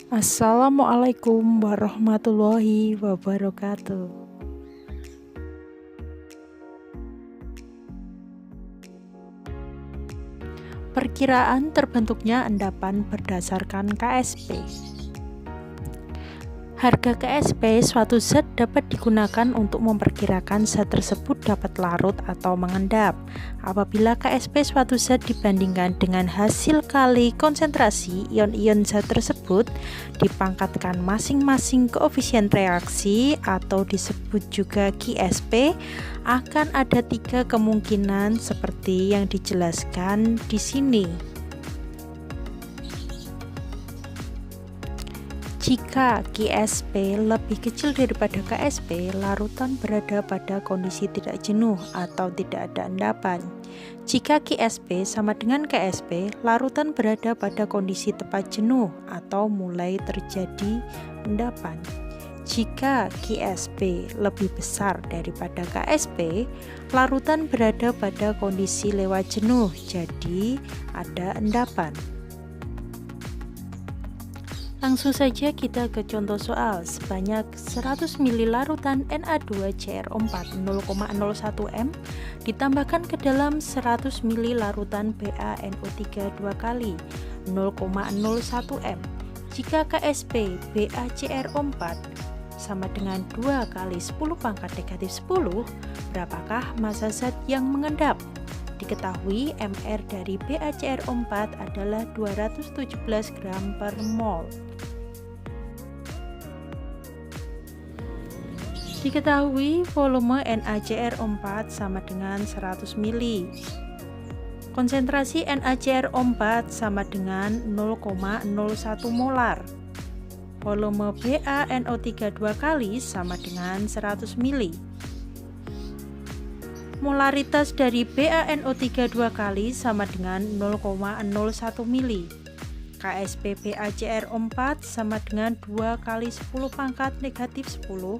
Assalamualaikum warahmatullahi wabarakatuh. Perkiraan terbentuknya endapan berdasarkan KSP. Harga KSP suatu zat dapat digunakan untuk memperkirakan zat tersebut dapat larut atau mengendap. Apabila KSP suatu zat dibandingkan dengan hasil kali konsentrasi ion-ion zat tersebut dipangkatkan masing-masing koefisien reaksi atau disebut juga QSP, akan ada 3 kemungkinan seperti yang dijelaskan di sini. Jika QSP lebih kecil daripada KSP, larutan berada pada kondisi tidak jenuh atau tidak ada endapan. Jika QSP sama dengan KSP, larutan berada pada kondisi tepat jenuh atau mulai terjadi endapan. Jika QSP lebih besar daripada KSP, larutan berada pada kondisi lewat jenuh, jadi ada endapan. Langsung saja kita ke contoh soal. Sebanyak 100 ml larutan Na2CrO4 0,01 m ditambahkan ke dalam 100 ml larutan BaNO3 2 kali 0,01 m. Jika KSP BaCrO4 sama dengan 2 kali 10 pangkat negatif 10, berapakah massa zat yang mengendap? Diketahui MR dari BaCrO4 adalah 217 gram per mol. Diketahui volume NaCrO4 sama dengan 100 ml. Konsentrasi NaCrO4 sama dengan 0,01 molar. Volume BaNO3 2 kali sama dengan 100 ml. Molaritas dari BaNO3 2 kali sama dengan 0,01 ml. KSP BaCrO4 sama dengan 2 kali 10 pangkat negatif 10.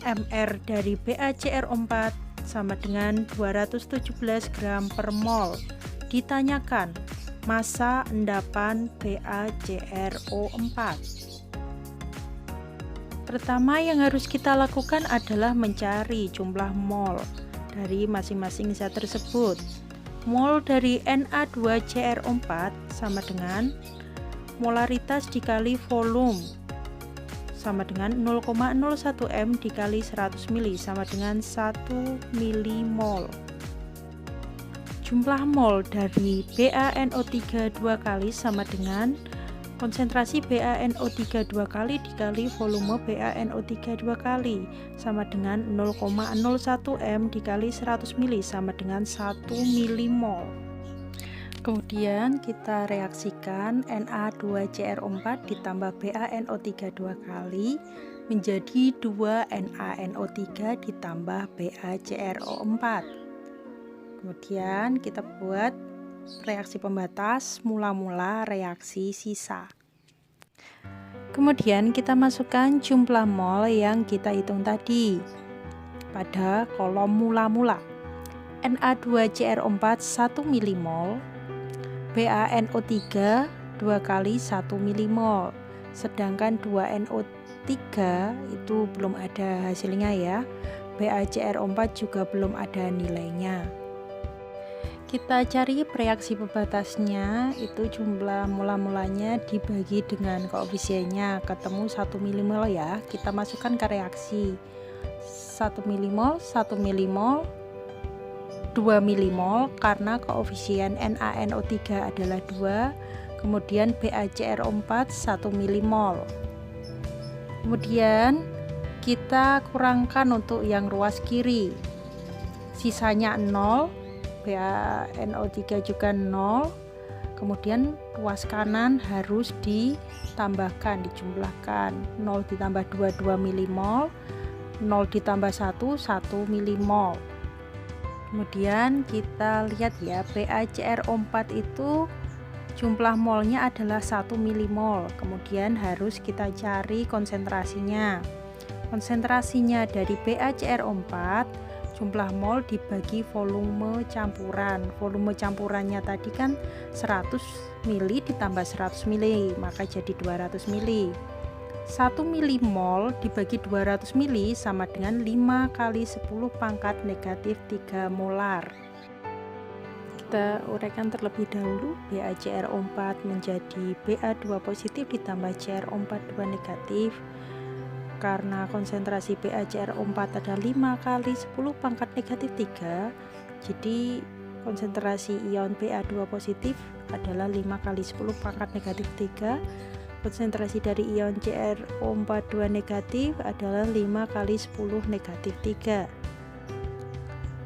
MR dari BaCrO4 sama dengan 217 gram per mol. Ditanyakan massa endapan BaCrO4. Pertama yang harus kita lakukan adalah mencari jumlah mol dari masing-masing zat tersebut. Mol dari Na2CrO4 sama dengan molaritas dikali volume sama dengan 0,01 m dikali 100 ml sama dengan 1 milimol. Jumlah mol dari BaNO3 2 kali sama dengan konsentrasi BaNO3 2 kali dikali volume BaNO3 2 kali sama dengan 0,01 m dikali 100 ml sama dengan 1 milimol. Kemudian kita reaksikan Na2CrO4 ditambah BaNO3 2 kali menjadi 2 NaNO3 ditambah BaCrO4. Kemudian kita buat reaksi pembatas mula-mula reaksi sisa. Kemudian kita masukkan jumlah mol yang kita hitung tadi pada kolom mula-mula. Na2CrO4 1 milimol, BaNO3 2 kali 1 milimol, sedangkan 2NO3 itu belum ada hasilnya ya. BaCrO4 juga belum ada nilainya. Kita cari reaksi pembatasnya, itu jumlah mula-mulanya dibagi dengan koefisiennya, ketemu 1 milimol ya. Kita masukkan ke reaksi 1 milimol, 1 milimol, 2 milimol karena koefisien NaNO3 adalah 2, kemudian BaCrO4 1 milimol. Kemudian kita kurangkan untuk yang ruas kiri, sisanya 0, BaNO3 juga 0, kemudian ruas kanan harus ditambahkan, dijumlahkan, 0 ditambah 2 2 milimol, 0 ditambah 1 1 milimol. Kemudian kita lihat ya, BaCrO4 itu jumlah molnya adalah 1 milimol. Kemudian harus kita cari konsentrasinya. Konsentrasinya dari BaCrO4 jumlah mol dibagi volume campuran. Volume campurannya tadi kan 100 mili ditambah 100 mili, maka jadi 200 mili. 1 milimol dibagi 200 mili sama dengan 5 kali 10 pangkat negatif 3 molar. Kita uraikan terlebih dahulu, BaCrO4 menjadi Ba2 positif ditambah CrO4 2 negatif. Karena konsentrasi BaCrO4 ada 5 kali 10 pangkat negatif 3, jadi konsentrasi ion Ba2 positif adalah 5 kali 10 pangkat negatif 3. Konsentrasi dari ion CrO4 2 negatif adalah 5 kali 10 negatif 3.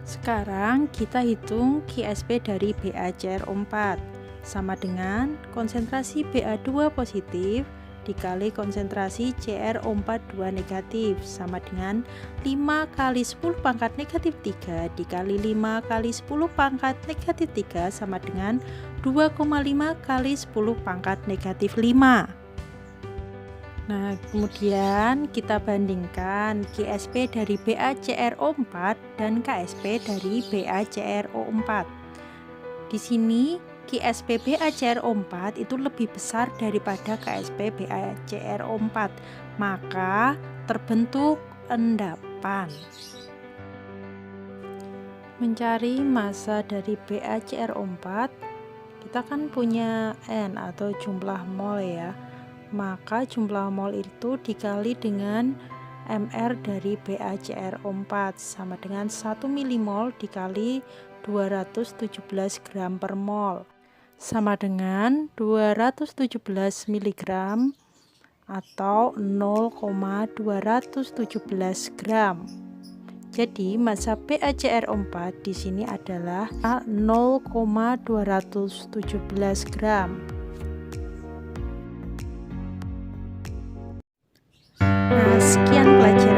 Sekarang kita hitung Qsp dari BaCrO4 sama dengan konsentrasi Ba2 positif dikali konsentrasi CrO4 2 negatif sama dengan 5 kali 10 pangkat negatif 3 dikali 5 kali 10 pangkat negatif 3 sama dengan 2,5 kali 10 pangkat negatif 5. Nah, kemudian kita bandingkan Qsp dari BaCrO4 dan Ksp dari BaCrO4. Di sini Qsp BaCrO4 itu lebih besar daripada Ksp BaCrO4, maka terbentuk endapan. Mencari massa dari BaCrO4, kita kan punya N atau jumlah mol ya, maka jumlah mol itu dikali dengan Mr dari BaCrO4 sama dengan 1 milimol dikali 217 gram per mol sama dengan 217 mg atau 0,217 gram. Jadi massa BaCrO4 di sini adalah 0,217 gram. Nah, sekian pelajaran